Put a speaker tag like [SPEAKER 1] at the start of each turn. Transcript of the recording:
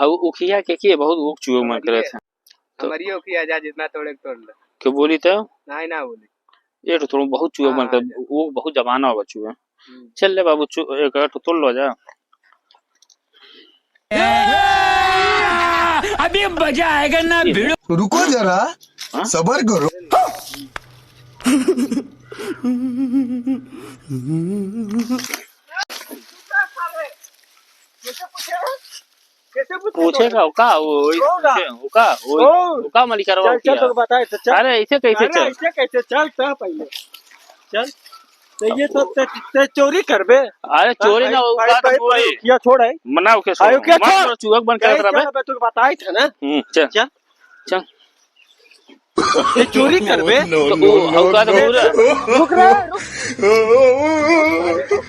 [SPEAKER 1] उखिया के बहुत ऊख चुए मन करे थे
[SPEAKER 2] तो हमारी उखिया जा जितना तोड़े तोड़ ले
[SPEAKER 1] क्यों बोली तो
[SPEAKER 2] नहीं ना बोली
[SPEAKER 1] ये तो थोड़ा बहुत चुए मन करे वो बहुत जमाना होगा चुए चल ले बाबू एक तो तोड़ लो जा
[SPEAKER 3] अभी मजा आएगा ना भिड़ो
[SPEAKER 4] रुको जरा सबर करो
[SPEAKER 1] पूछेगा का मलिक करवा
[SPEAKER 2] चल तो बताए तो चल
[SPEAKER 1] अरे ऐसे कैसे चल
[SPEAKER 2] ऐसे कैसे चल तो पहले चल तो ये तो ते चोरी करबे
[SPEAKER 1] अरे चोरी ना होगा तो बोली
[SPEAKER 2] किया छोड़ है
[SPEAKER 1] मनाओ के
[SPEAKER 2] आयो क्या छोड़
[SPEAKER 1] चुहक बन कर रहा
[SPEAKER 2] मैं तुझे बताई था ना
[SPEAKER 1] चल
[SPEAKER 2] चल
[SPEAKER 1] चल
[SPEAKER 2] ये चोरी करबे
[SPEAKER 1] तो वो होगा तो पूरा
[SPEAKER 2] रुक रे रुक